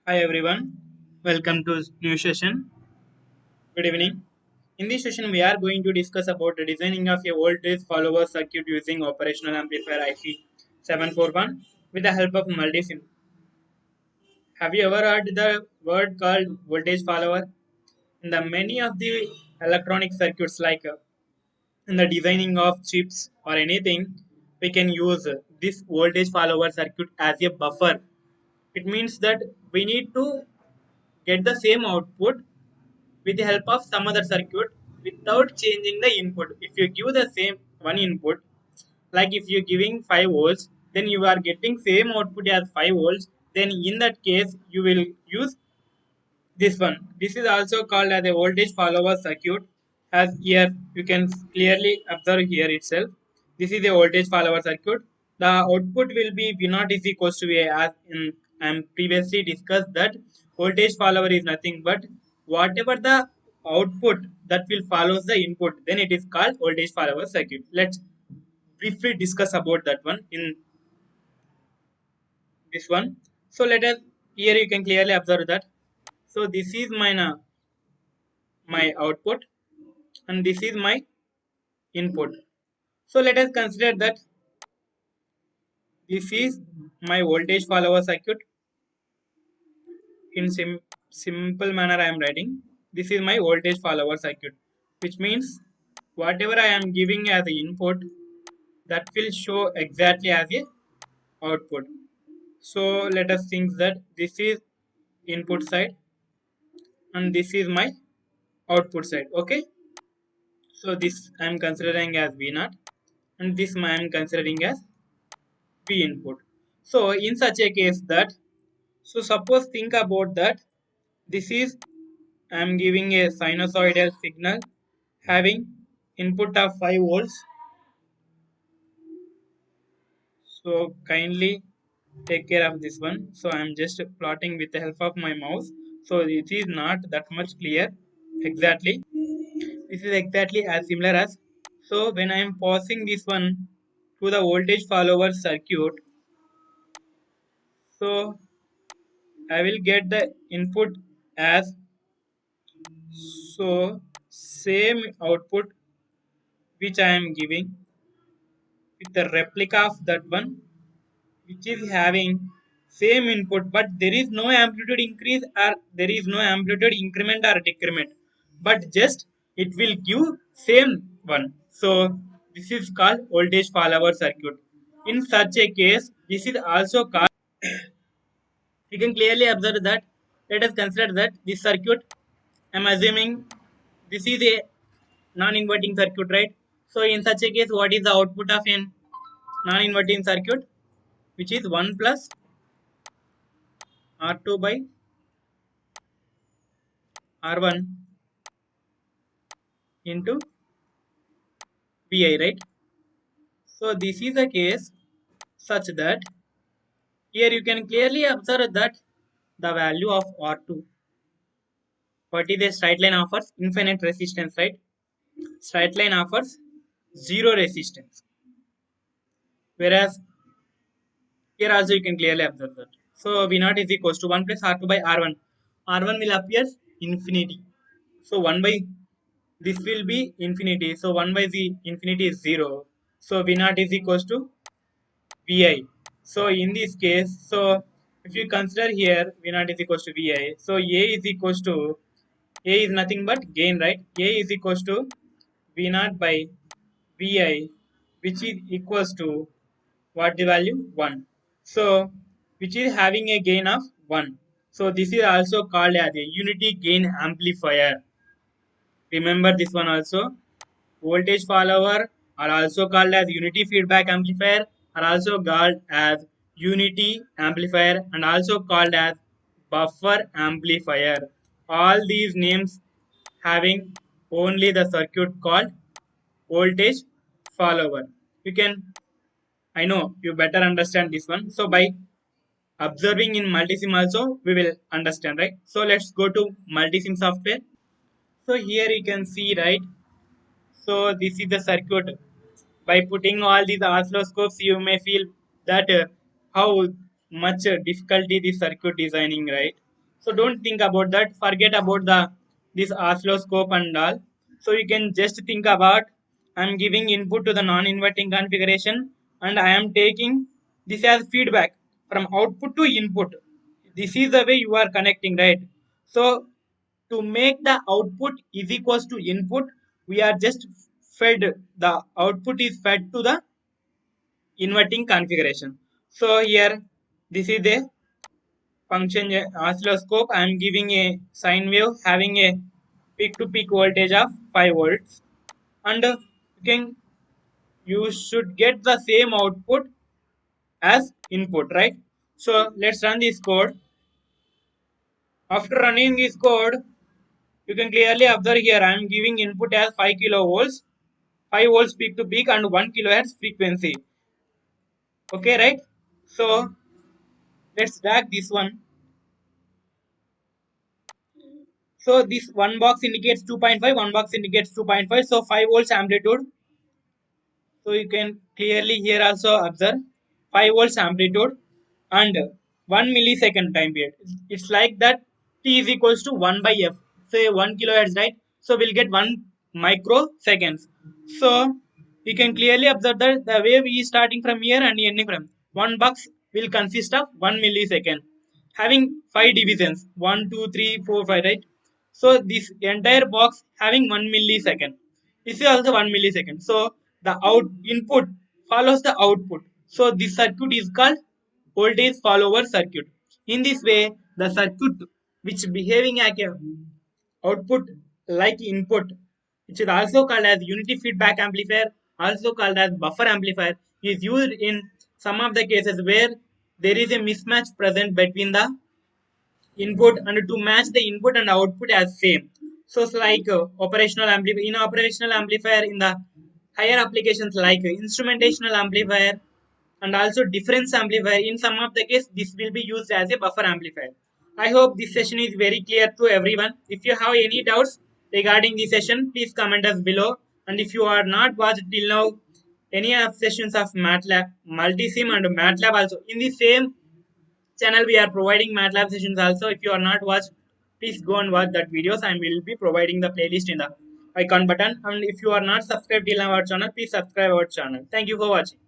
Hi everyone, welcome to new session. Good evening. In this session, we are going to discuss about the designing of a voltage follower circuit using operational amplifier IC 741 with the help of multisim. Have you ever heard the word called voltage follower? In the many of the electronic circuits, like in the designing of chips or anything, we can use this voltage follower circuit as a buffer. It means that we need to get the same output with the help of some other circuit without changing the input. If you give the same one input, like if you're giving 5 volts, then you are getting same output as 5 volts, then in that case you will use this one. This is also called as a voltage follower circuit. As here you can clearly observe here itself. This is a voltage follower circuit. The output will be V naught is equals to A, as in and previously discussed that voltage follower is nothing but whatever the output that will follows the input, then it is called voltage follower circuit. Let's briefly discuss about that one in this one. So let us, here you can clearly observe that. So this is my output and this is my input. So let us consider that this is my voltage follower circuit. In simple manner I am writing, this is my voltage follower circuit, which means whatever I am giving as the input, that will show exactly as a output. So let us think that this is input side and this is my output side. Okay, so this I am considering as V naught and this I am considering as V input. So in such a case that, so suppose think about that, this is I am giving a sinusoidal signal having input of 5 volts. So kindly take care of this one. So I am just plotting with the help of my mouse. So it is not that much clear exactly. This is exactly as similar as, so when I am passing this one to the voltage follower circuit, so I will get the input as, so same output which I am giving with the replica of that one, which is having same input, but there is no amplitude increase or there is no amplitude increment or decrement, but just it will give same one. So this is called voltage follower circuit. In such a case, this is also called, you can clearly observe that, let us consider that this circuit, I'm assuming this is a non-inverting circuit, right? So in such a case, what is the output of a non-inverting circuit, which is 1 plus R2 by R1 into Vi, right? So this is the case such that here you can clearly observe that the value of R2, what is a straight line offers infinite resistance, right? Straight line offers zero resistance, whereas here also you can clearly observe that. So V naught is equals to 1 plus R2 by R1. R1 will appear infinity. So 1 by, this will be infinity. So 1 by the infinity is 0. So V naught is equals to Vi. So in this case, so if you consider here V naught is equals to Vi, so A is equals to, A is nothing but gain, right? A is equals to V naught by Vi, which is equals to what the value 1. So which is having a gain of 1. So this is also called as a unity gain amplifier. Remember this one also. Voltage follower are also called as unity feedback amplifier, are also called as unity amplifier and also called as buffer amplifier. All these names having only the circuit called voltage follower. You can, I know you better understand this one. So by observing in multisim also we will understand, right? So let's go to multisim software. So here you can see, right? So this is the circuit. By putting all these oscilloscopes, you may feel that how much difficulty the circuit designing, right? So don't think about that. Forget about the this oscilloscope and all. So you can just think about I'm giving input to the non-inverting configuration and I am taking this as feedback from output to input. This is the way you are connecting, right? So to make the output is equals to input, we are just fed the output is fed to the inverting configuration. So here this is the function oscilloscope. I am giving a sine wave having a peak to peak voltage of 5 volts and you can you should get the same output as input, right? So let's run this code. After running this code, you can clearly observe here I am giving input as 5 kilovolts, 5 volts peak to peak and 1 kilohertz frequency. Okay, right? So let's drag this one. So this one box indicates 2.5, one box indicates 2.5. So 5 volts amplitude. So you can clearly here also observe 5 volts amplitude and 1 millisecond time period. It's like that t is equals to 1 by f. Say 1 kilohertz, right? So we'll get 1 microseconds. So you can clearly observe that the wave is starting from here and ending from one box will consist of 1 millisecond having 5 divisions 1, 2, 3, 4, 5, right? So this entire box having 1 millisecond. This is also 1 millisecond. So the out input follows the output. So this circuit is called voltage follower circuit. In this way, the circuit which behaving like a output like input, which is also called as unity feedback amplifier, also called as buffer amplifier, is used in some of the cases where there is a mismatch present between the input and to match the input and output as same. So it's like operational amplifier in operational amplifier in the higher applications like instrumentational amplifier and also difference amplifier. In some of the case, this will be used as a buffer amplifier. I hope this session is very clear to everyone. If you have any doubts regarding this session, please comment us below. And if you are not watched till now any of sessions of MATLAB, Multisim and MATLAB also in the same channel we are providing MATLAB sessions also. If you are not watched, please go and watch that videos. I will be providing the playlist in the icon button. And if you are not subscribed till our channel, please subscribe our channel. Thank you for watching.